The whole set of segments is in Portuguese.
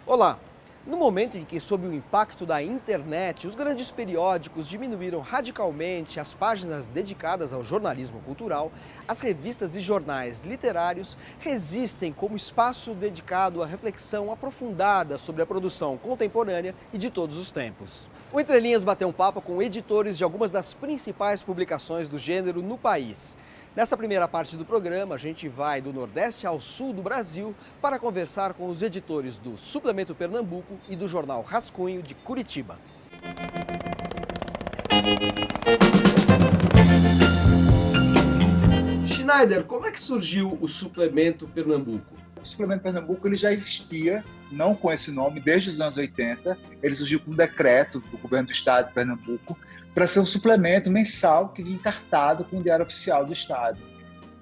Olá! No momento em que, sob o impacto da internet, os grandes periódicos diminuíram radicalmente as páginas dedicadas ao jornalismo cultural, as revistas e jornais literários resistem como espaço dedicado à reflexão aprofundada sobre a produção contemporânea e de todos os tempos. O Entre Linhas bateu um papo com editores de algumas das principais publicações do gênero no país. Nessa primeira parte do programa, a gente vai do Nordeste ao Sul do Brasil para conversar com os editores do Suplemento Pernambuco e do jornal Rascunho de Curitiba. Schneider, como é que surgiu o Suplemento Pernambuco? O Suplemento Pernambuco ele já existia, não com esse nome, desde os anos 80. Ele surgiu com um decreto do governo do estado de Pernambuco para ser um suplemento mensal que vinha encartado com o Diário Oficial do Estado.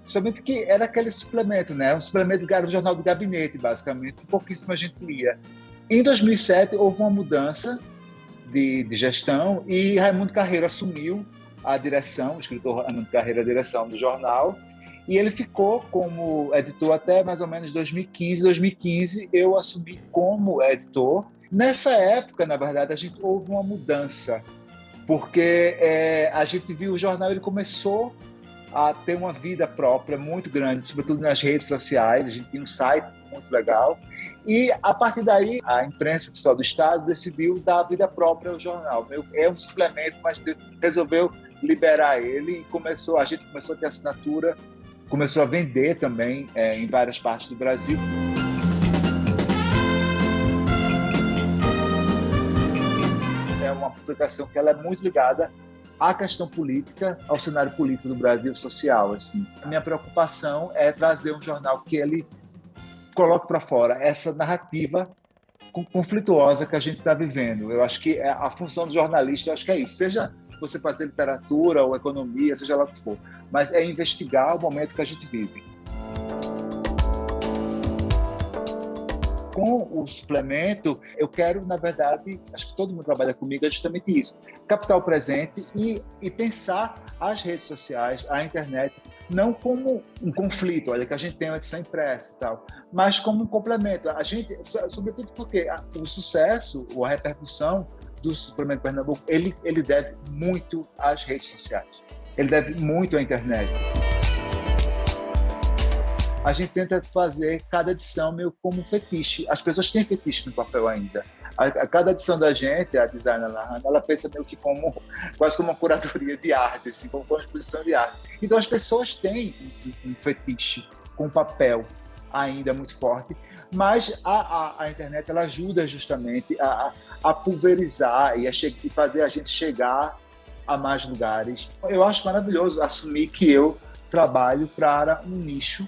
Somente que era aquele suplemento, né? Um suplemento do Jornal do Gabinete, basicamente, que pouquíssima gente lia. Em 2007, houve uma mudança de gestão e Raimundo Carreiro assumiu a direção, o escritor Raimundo Carreiro, a direção do jornal, e ele ficou como editor até mais ou menos 2015. 2015, eu assumi como editor. Nessa época, na verdade, houve uma mudança, porque a gente viu o jornal, ele começou a ter uma vida própria muito grande, sobretudo nas redes sociais. A gente tinha um site muito legal, e a partir daí a imprensa oficial do Estado decidiu dar vida própria ao jornal. É um suplemento, mas resolveu liberar ele e a gente começou a ter assinatura, começou a vender também em várias partes do Brasil. É uma publicação que ela é muito ligada à questão política, ao cenário político do Brasil social. Assim. A minha preocupação é trazer um jornal que ele coloque para fora essa narrativa conflituosa que a gente está vivendo. Eu acho que a função do jornalista, eu acho que é isso, seja você fazer literatura ou economia, seja lá o que for, mas é investigar o momento que a gente vive. Com o suplemento, eu quero, na verdade, acho que todo mundo trabalha comigo, é justamente isso, captar o presente e pensar as redes sociais, a internet, não como um conflito, olha, que a gente tem uma edição impressa e tal, mas como um complemento. A gente, sobretudo porque o sucesso ou a repercussão do Suplemento Pernambuco, ele deve muito às redes sociais, ele deve muito à internet. A gente tenta fazer cada edição meio como um fetiche. As pessoas têm fetiche no papel ainda. A cada edição da gente, a designer Lahana, ela pensa meio que quase como uma curadoria de arte, assim, como uma exposição de arte. Então as pessoas têm um fetiche com papel ainda muito forte, mas a internet ela ajuda justamente a pulverizar e fazer a gente chegar a mais lugares. Eu acho maravilhoso assumir que eu trabalho para um nicho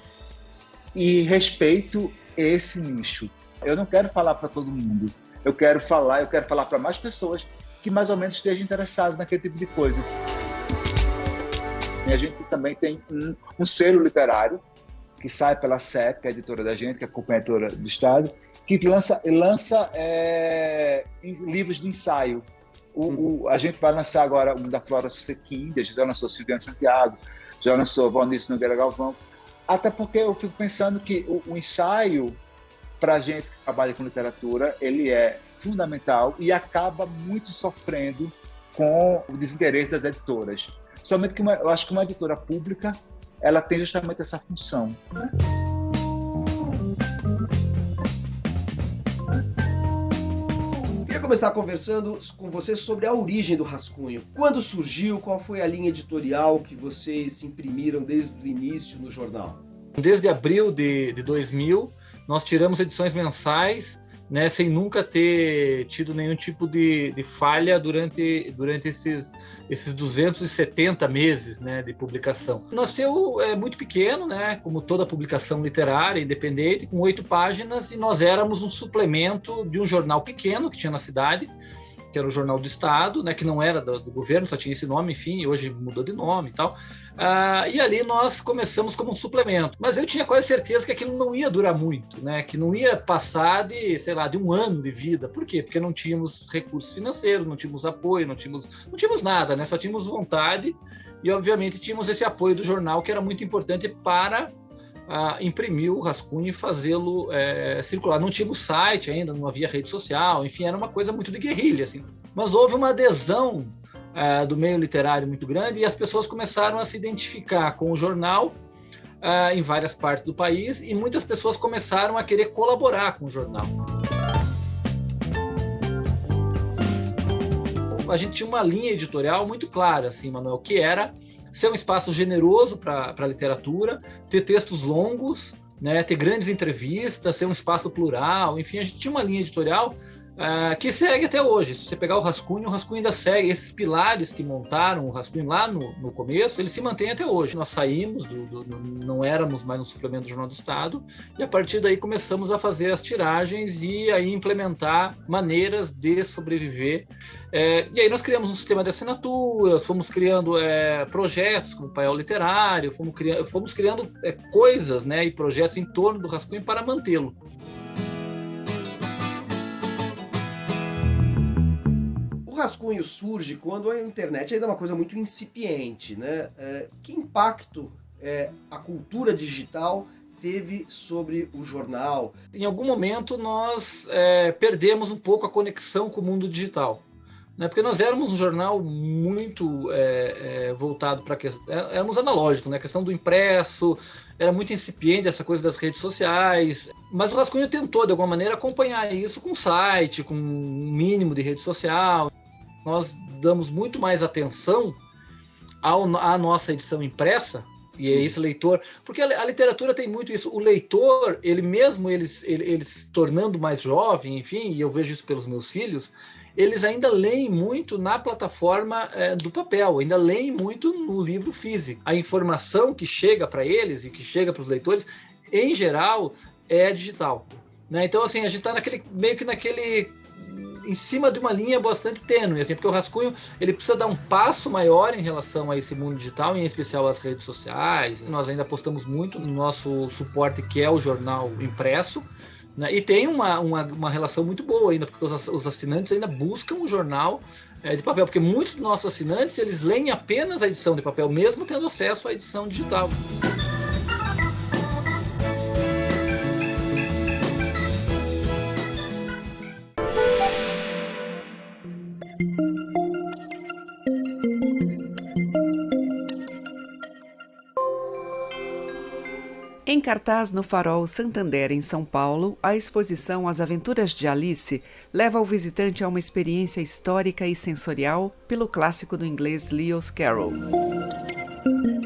e respeito esse nicho. Eu não quero falar para todo mundo. Eu quero falar para mais pessoas que mais ou menos estejam interessadas naquele tipo de coisa. E a gente também tem um selo literário que sai pela CEP, que é a editora da gente, que é a companhia do Estado, que lança livros de ensaio. A gente vai lançar agora um da Flora Sequim, já lançou Silviane Santiago, já lançou Valnice Nogueira Galvão. Até porque eu fico pensando que o ensaio, para a gente que trabalha com literatura, ele é fundamental e acaba muito sofrendo com o desinteresse das editoras. Somente que eu acho que uma editora pública, ela tem justamente essa função. Queria começar conversando com você sobre a origem do Rascunho. Quando surgiu, qual foi a linha editorial que vocês imprimiram desde o início no jornal? Desde abril de 2000, nós tiramos edições mensais, né, sem nunca ter tido nenhum tipo de falha durante esses 270 meses, né, de publicação. Nasceu muito pequeno, né, como toda publicação literária independente, com 8 páginas, e nós éramos um suplemento de um jornal pequeno que tinha na cidade, que era o Jornal do Estado, né, que não era do governo, só tinha esse nome, enfim, hoje mudou de nome e tal. E ali nós começamos como um suplemento. Mas eu tinha quase certeza que aquilo não ia durar muito, né, que não ia passar de, sei lá, de um ano de vida. Por quê? Porque não tínhamos recursos financeiros, não tínhamos apoio, não tínhamos nada, né, só tínhamos vontade e, obviamente, tínhamos esse apoio do jornal, que era muito importante para imprimir o rascunho e fazê-lo circular. Não tínhamos site ainda, não havia rede social, enfim, era uma coisa muito de guerrilha, assim. Mas houve uma adesão do meio literário muito grande e as pessoas começaram a se identificar com o jornal em várias partes do país e muitas pessoas começaram a querer colaborar com o jornal. A gente tinha uma linha editorial muito clara, assim, Manuel, que era ser um espaço generoso para a literatura, ter textos longos, né, ter grandes entrevistas, ser um espaço plural, enfim, a gente tinha uma linha editorial que segue até hoje. Se você pegar o rascunho ainda segue. Esses pilares que montaram o rascunho lá no começo, eles se mantêm até hoje. Nós saímos, não éramos mais um suplemento do Jornal do Estado, e a partir daí começamos a fazer as tiragens e aí implementar maneiras de sobreviver. E aí nós criamos um sistema de assinaturas, fomos criando projetos como o Paiol Literário, fomos criando coisas, né, e projetos em torno do rascunho para mantê-lo. O rascunho surge quando a internet ainda é uma coisa muito incipiente, né? Que impacto a cultura digital teve sobre o jornal? Em algum momento nós perdemos um pouco a conexão com o mundo digital, né? Porque nós éramos um jornal muito voltado para a questão, éramos analógicos, né? A questão do impresso, era muito incipiente essa coisa das redes sociais, mas o rascunho tentou de alguma maneira acompanhar isso com site, com um mínimo de rede social. Nós damos muito mais atenção à nossa edição impressa, e é esse leitor, porque a literatura tem muito isso. O leitor, ele se tornando mais jovem, enfim, e eu vejo isso pelos meus filhos, eles ainda leem muito na plataforma do papel, ainda leem muito no livro físico. A informação que chega para eles e que chega para os leitores, em geral, é digital, né? Então, assim, a gente está meio que em cima de uma linha bastante tênue, assim, porque o rascunho ele precisa dar um passo maior em relação a esse mundo digital, em especial as redes sociais. Nós ainda apostamos muito no nosso suporte, que é o jornal impresso, né? E tem uma relação muito boa ainda, porque os assinantes ainda buscam o jornal de papel, porque muitos dos nossos assinantes eles leem apenas a edição de papel, mesmo tendo acesso à edição digital. Em cartaz no Farol Santander, em São Paulo, a exposição As Aventuras de Alice leva o visitante a uma experiência histórica e sensorial pelo clássico do inglês Lewis Carroll.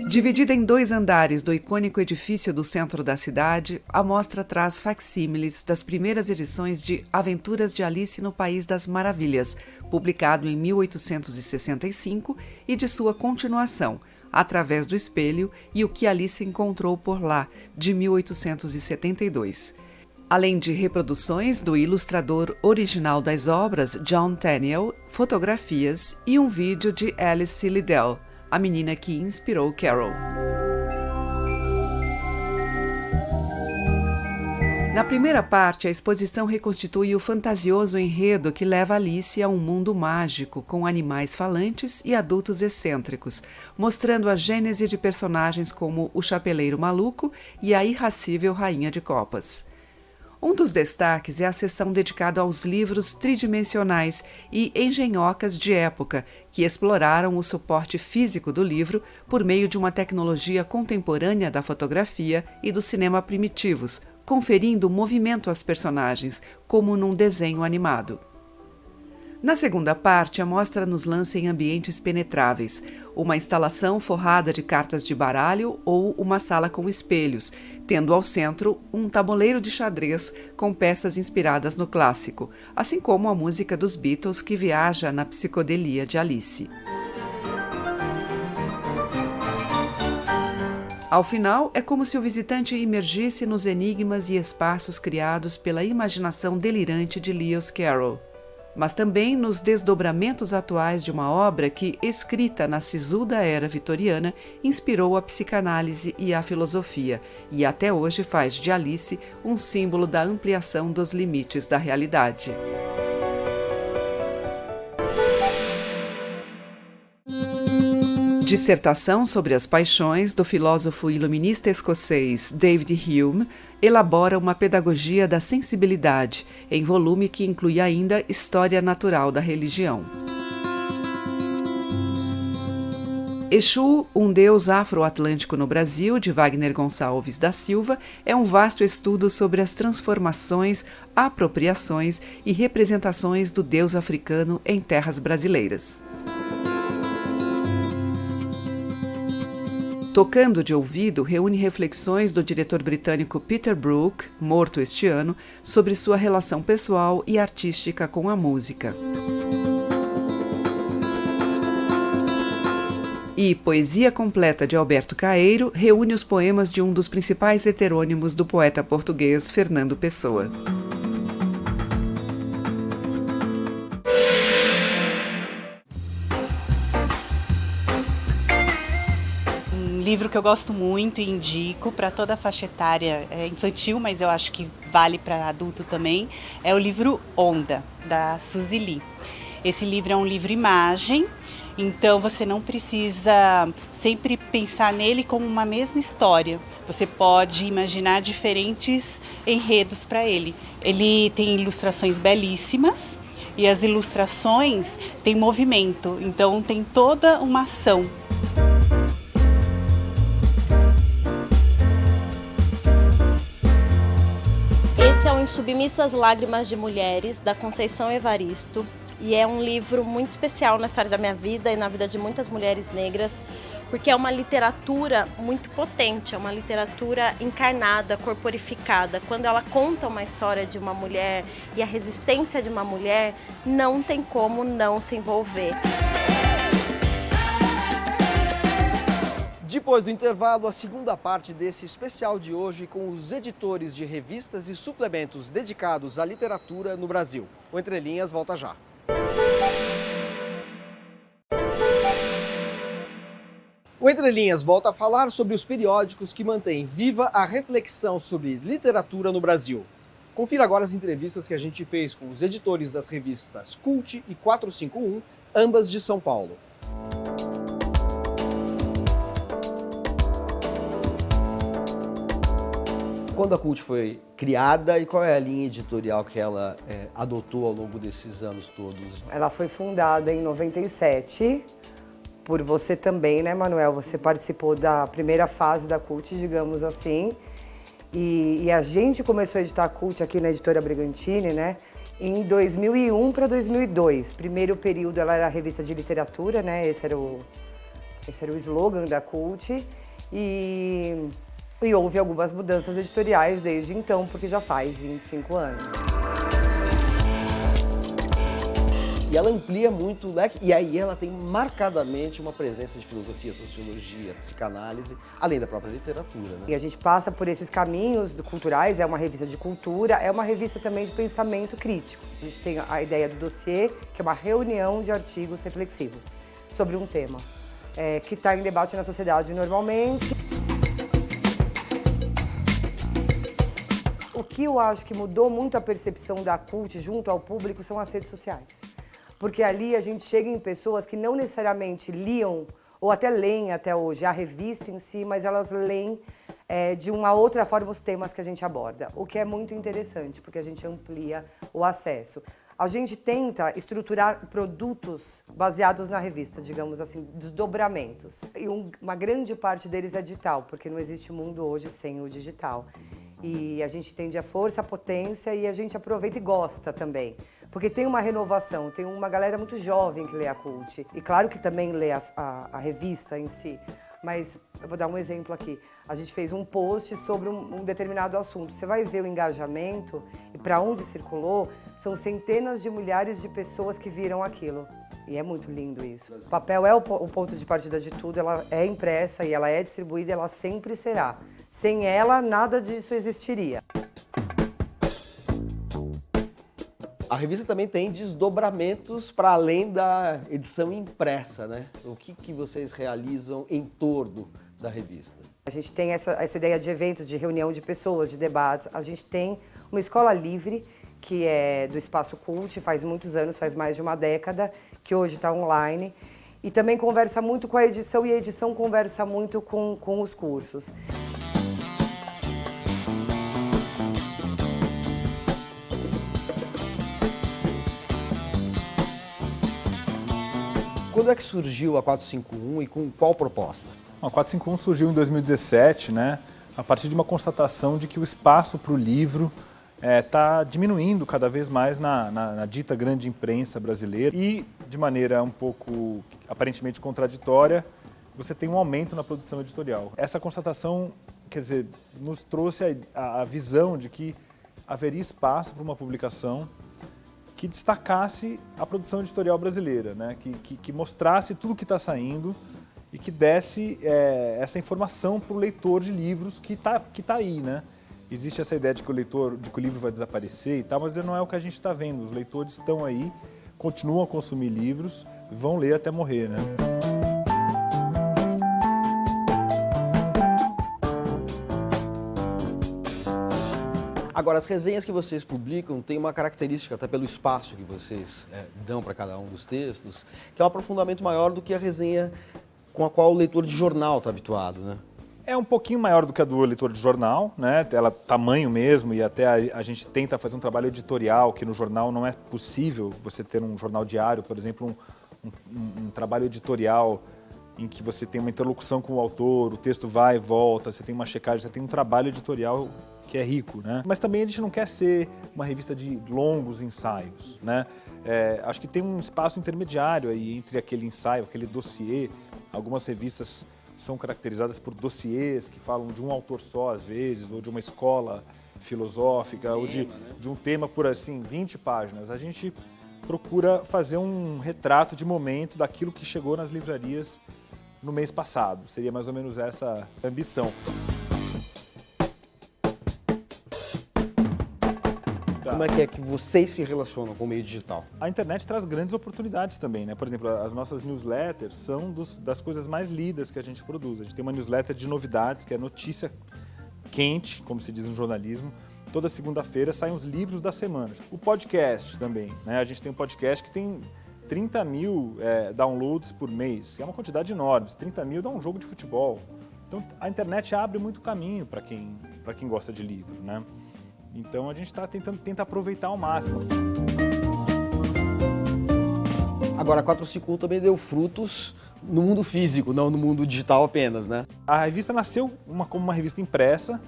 Dividida em 2 andares do icônico edifício do centro da cidade, a mostra traz facsímiles das primeiras edições de Aventuras de Alice no País das Maravilhas, publicado em 1865, e de sua continuação, Através do Espelho e O que Alice Encontrou por Lá, de 1872. Além de reproduções do ilustrador original das obras, John Tenniel, fotografias e um vídeo de Alice Liddell, a menina que inspirou Carroll. Na primeira parte, a exposição reconstitui o fantasioso enredo que leva Alice a um mundo mágico, com animais falantes e adultos excêntricos, mostrando a gênese de personagens como o Chapeleiro Maluco e a irracível Rainha de Copas. Um dos destaques é a seção dedicada aos livros tridimensionais e engenhocas de época, que exploraram o suporte físico do livro por meio de uma tecnologia contemporânea da fotografia e do cinema primitivos, conferindo movimento às personagens, como num desenho animado. Na segunda parte, a mostra nos lança em ambientes penetráveis, uma instalação forrada de cartas de baralho ou uma sala com espelhos, tendo ao centro um tabuleiro de xadrez com peças inspiradas no clássico, assim como a música dos Beatles que viaja na psicodelia de Alice. Ao final, é como se o visitante imergisse nos enigmas e espaços criados pela imaginação delirante de Lewis Carroll. mas também nos desdobramentos atuais de uma obra que, escrita na sisuda era vitoriana, inspirou a psicanálise e a filosofia, e até hoje faz de Alice um símbolo da ampliação dos limites da realidade. Dissertação sobre as paixões do filósofo iluminista escocês David Hume elabora uma pedagogia da sensibilidade, em volume que inclui ainda História Natural da Religião. Exu, um deus afro-atlântico no Brasil, de Wagner Gonçalves da Silva, é um vasto estudo sobre as transformações, apropriações e representações do deus africano em terras brasileiras. Tocando de Ouvido reúne reflexões do diretor britânico Peter Brook, morto este ano, sobre sua relação pessoal e artística com a música. E Poesia Completa de Alberto Caeiro reúne os poemas de um dos principais heterônimos do poeta português Fernando Pessoa. Livro que eu gosto muito e indico para toda a faixa etária, infantil, mas eu acho que vale para adulto também, é o livro Onda, da Suzy Lee. Esse livro é um livro-imagem, então você não precisa sempre pensar nele como uma mesma história. Você pode imaginar diferentes enredos para ele. Ele tem ilustrações belíssimas e as ilustrações têm movimento, então tem toda uma ação. Esse é o Insubmissas Lágrimas de Mulheres, da Conceição Evaristo, e é um livro muito especial na história da minha vida e na vida de muitas mulheres negras, porque é uma literatura muito potente, é uma literatura encarnada, corporificada. Quando ela conta uma história de uma mulher e a resistência de uma mulher, não tem como não se envolver. Depois do intervalo, a segunda parte desse especial de hoje com os editores de revistas e suplementos dedicados à literatura no Brasil. O Entre Linhas volta já. O Entre Linhas volta a falar sobre os periódicos que mantêm viva a reflexão sobre literatura no Brasil. Confira agora as entrevistas que a gente fez com os editores das revistas Cult e 451, ambas de São Paulo. Quando a Cult foi criada e qual é a linha editorial que ela adotou ao longo desses anos todos? Ela foi fundada em 97, por você também, né, Manuel? Você participou da primeira fase da Cult, digamos assim. E a gente começou a editar a Cult aqui na Editora Brigantini, né, em 2001 para 2002. Primeiro período ela era a revista de literatura, né? Esse era o slogan da Cult. E houve algumas mudanças editoriais desde então, porque já faz 25 anos. E ela amplia muito o leque, e aí ela tem marcadamente uma presença de filosofia, sociologia, psicanálise, além da própria literatura, né? E a gente passa por esses caminhos culturais, é uma revista de cultura, é uma revista também de pensamento crítico. A gente tem a ideia do dossiê, que é uma reunião de artigos reflexivos sobre um tema, que está em debate na sociedade normalmente. O que eu acho que mudou muito a percepção da Cult junto ao público são as redes sociais. Porque ali a gente chega em pessoas que não necessariamente liam, ou até leem até hoje, a revista em si, mas elas leem de uma outra forma os temas que a gente aborda. O que é muito interessante, porque a gente amplia o acesso. A gente tenta estruturar produtos baseados na revista, digamos assim, desdobramentos. E uma grande parte deles é digital, porque não existe mundo hoje sem o digital. E a gente entende a força, a potência e a gente aproveita e gosta também. Porque tem uma renovação, tem uma galera muito jovem que lê a Cult. E claro que também lê a revista em si. Mas eu vou dar um exemplo aqui. A gente fez um post sobre um determinado assunto. Você vai ver o engajamento e para onde circulou, são centenas de milhares de pessoas que viram aquilo. E é muito lindo isso. O papel é o ponto de partida de tudo, ela é impressa e ela é distribuída, ela sempre será. Sem ela, nada disso existiria. A revista também tem desdobramentos para além da edição impressa, né? O que vocês realizam em torno da revista? A gente tem essa ideia de eventos, de reunião de pessoas, de debates. A gente tem uma escola livre, que é do Espaço Cult, faz muitos anos, faz mais de uma década, que hoje está online. E também conversa muito com a edição, e a edição conversa muito com os cursos. Quando é que surgiu a 451 e com qual proposta? A 451 surgiu em 2017, né, a partir de uma constatação de que o espaço para o livro está diminuindo cada vez mais na dita grande imprensa brasileira e, de maneira um pouco aparentemente contraditória, você tem um aumento na produção editorial. Essa constatação, quer dizer, nos trouxe a visão de que haveria espaço para uma publicação que destacasse a produção editorial brasileira, né? que mostrasse tudo o que está saindo e que desse essa informação para o leitor de livros que tá aí, né? Existe essa ideia de que o livro vai desaparecer e tal, mas não é o que a gente está vendo. Os leitores estão aí, continuam a consumir livros, vão ler até morrer, né? Agora, as resenhas que vocês publicam têm uma característica, até pelo espaço que vocês dão para cada um dos textos, que é um aprofundamento maior do que a resenha com a qual o leitor de jornal está habituado, né? É um pouquinho maior do que a do leitor de jornal, né? Ela tamanho mesmo, e até a gente tenta fazer um trabalho editorial, que no jornal não é possível você ter um jornal diário, por exemplo, um trabalho editorial em que você tem uma interlocução com o autor, o texto vai e volta, você tem uma checagem, você tem um trabalho editorial que é rico, né? Mas também a gente não quer ser uma revista de longos ensaios, né? Acho que tem um espaço intermediário aí entre aquele ensaio, aquele dossiê. Algumas revistas são caracterizadas por dossiês que falam de um autor só, às vezes, ou de uma escola filosófica, ou de um tema por, assim, 20 páginas. A gente procura fazer um retrato de momento daquilo que chegou nas livrarias no mês passado. Seria mais ou menos essa a ambição. Como é que vocês se relacionam com o meio digital? A internet traz grandes oportunidades também, né? Por exemplo, as nossas newsletters são das coisas mais lidas que a gente produz. A gente tem uma newsletter de novidades, que é notícia quente, como se diz no jornalismo. Toda segunda-feira saem os livros da semana. O podcast também, né? A gente tem um podcast que tem 30 mil downloads por mês. É uma quantidade enorme. 30 mil dá um jogo de futebol. Então, a internet abre muito caminho para quem gosta de livro, né? Então a gente está tenta aproveitar ao máximo. Agora, a 451 também deu frutos no mundo físico, não no mundo digital apenas, né? A revista nasceu como uma revista impressa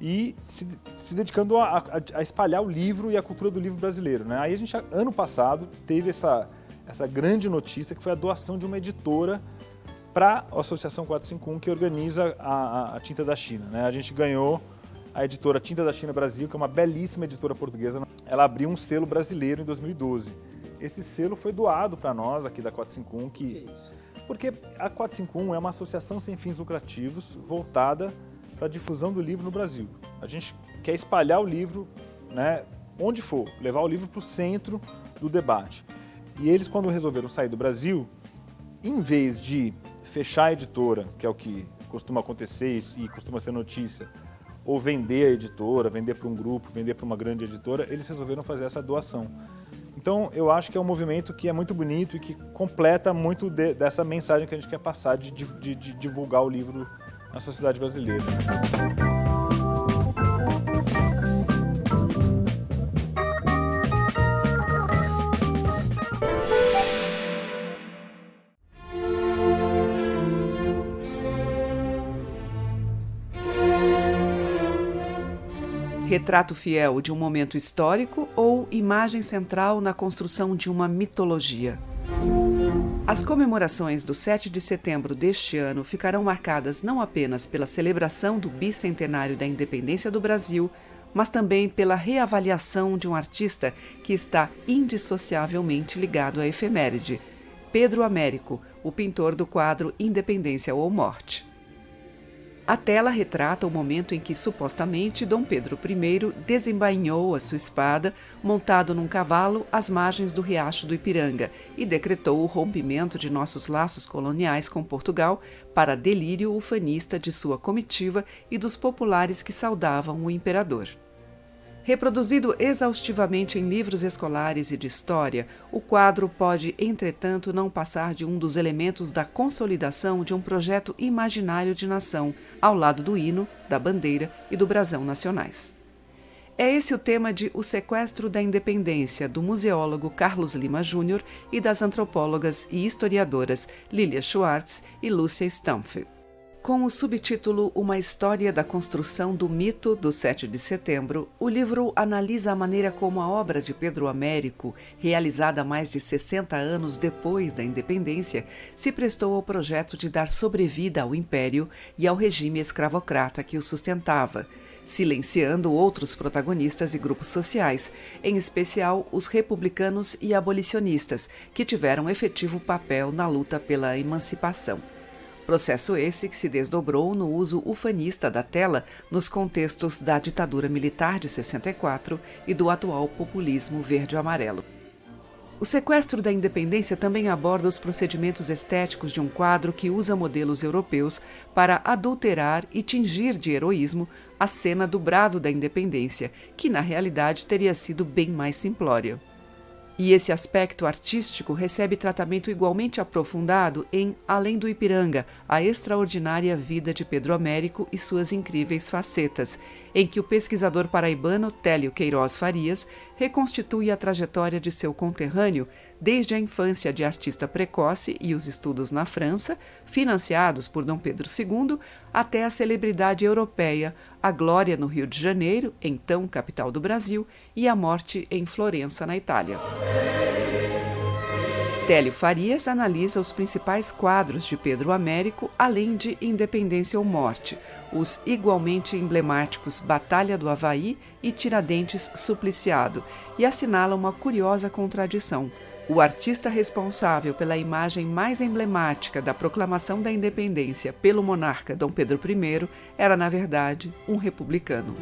e se dedicando a espalhar o livro e a cultura do livro brasileiro, né? Aí a gente, ano passado, teve essa grande notícia, que foi a doação de uma editora para a Associação 451, que organiza a Tinta da China, né? A gente ganhou a editora Tinta da China Brasil, que é uma belíssima editora portuguesa. Ela abriu um selo brasileiro em 2012. Esse selo foi doado para nós aqui da 451, porque a 451 é uma associação sem fins lucrativos voltada para a difusão do livro no Brasil. A gente quer espalhar o livro, né, onde for, levar o livro para o centro do debate. E eles, quando resolveram sair do Brasil, em vez de fechar a editora, que é o que costuma acontecer e costuma ser notícia, ou vender a editora, vender para um grupo, vender para uma grande editora, eles resolveram fazer essa doação. Então, eu acho que é um movimento que é muito bonito e que completa muito dessa mensagem que a gente quer passar de divulgar o livro na sociedade brasileira. Retrato fiel de um momento histórico ou imagem central na construção de uma mitologia? As comemorações do 7 de setembro deste ano ficarão marcadas não apenas pela celebração do bicentenário da independência do Brasil, mas também pela reavaliação de um artista que está indissociavelmente ligado à efeméride, Pedro Américo, o pintor do quadro Independência ou Morte. A tela retrata o momento em que, supostamente, Dom Pedro I desembainhou a sua espada, montado num cavalo, às margens do riacho do Ipiranga, e decretou o rompimento de nossos laços coloniais com Portugal para delírio ufanista de sua comitiva e dos populares que saudavam o imperador. Reproduzido exaustivamente em livros escolares e de história, o quadro pode, entretanto, não passar de um dos elementos da consolidação de um projeto imaginário de nação, ao lado do hino, da bandeira e do brasão nacionais. É esse o tema de O Sequestro da Independência, do museólogo Carlos Lima Júnior e das antropólogas e historiadoras Lilia Schwartz e Lúcia Stampf. Com o subtítulo Uma História da Construção do Mito do 7 de Setembro, o livro analisa a maneira como a obra de Pedro Américo, realizada mais de 60 anos depois da independência, se prestou ao projeto de dar sobrevida ao Império e ao regime escravocrata que o sustentava, silenciando outros protagonistas e grupos sociais, em especial os republicanos e abolicionistas, que tiveram efetivo papel na luta pela emancipação. Processo esse que se desdobrou no uso ufanista da tela nos contextos da ditadura militar de 64 e do atual populismo verde-amarelo. O Sequestro da Independência também aborda os procedimentos estéticos de um quadro que usa modelos europeus para adulterar e tingir de heroísmo a cena do brado da independência, que na realidade teria sido bem mais simplória. E esse aspecto artístico recebe tratamento igualmente aprofundado em Além do Ipiranga, a extraordinária vida de Pedro Américo e suas incríveis facetas, em que o pesquisador paraibano Télio Queiroz Farias reconstitui a trajetória de seu conterrâneo desde a infância de artista precoce e os estudos na França, financiados por Dom Pedro II, até a celebridade europeia, a glória no Rio de Janeiro, então capital do Brasil, e a morte em Florença, na Itália. Télio Farias analisa os principais quadros de Pedro Américo, além de Independência ou Morte, os igualmente emblemáticos Batalha do Havaí e Tiradentes Supliciado, e assinala uma curiosa contradição. O artista responsável pela imagem mais emblemática da proclamação da independência pelo monarca Dom Pedro I era, na verdade, um republicano.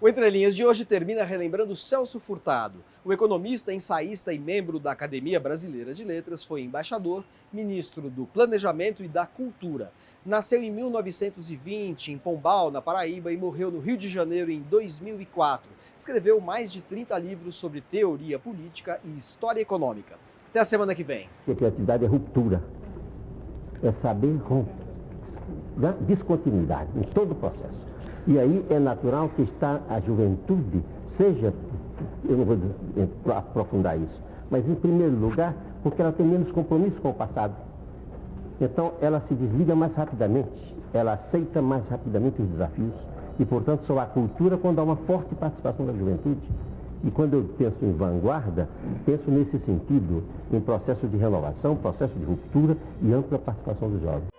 O Entre Linhas de hoje termina relembrando Celso Furtado. O economista, ensaísta e membro da Academia Brasileira de Letras foi embaixador, ministro do Planejamento e da Cultura. Nasceu em 1920 em Pombal, na Paraíba, e morreu no Rio de Janeiro em 2004. Escreveu mais de 30 livros sobre teoria política e história econômica. Até a semana que vem. A criatividade é ruptura, é saber romper, descontinuidade em todo o processo. E aí é natural que está a juventude, seja, eu não vou aprofundar isso, mas em primeiro lugar, porque ela tem menos compromisso com o passado. Então ela se desliga mais rapidamente, ela aceita mais rapidamente os desafios e, portanto, só há cultura quando há uma forte participação da juventude. E quando eu penso em vanguarda, penso nesse sentido, em processo de renovação, processo de ruptura e ampla participação dos jovens.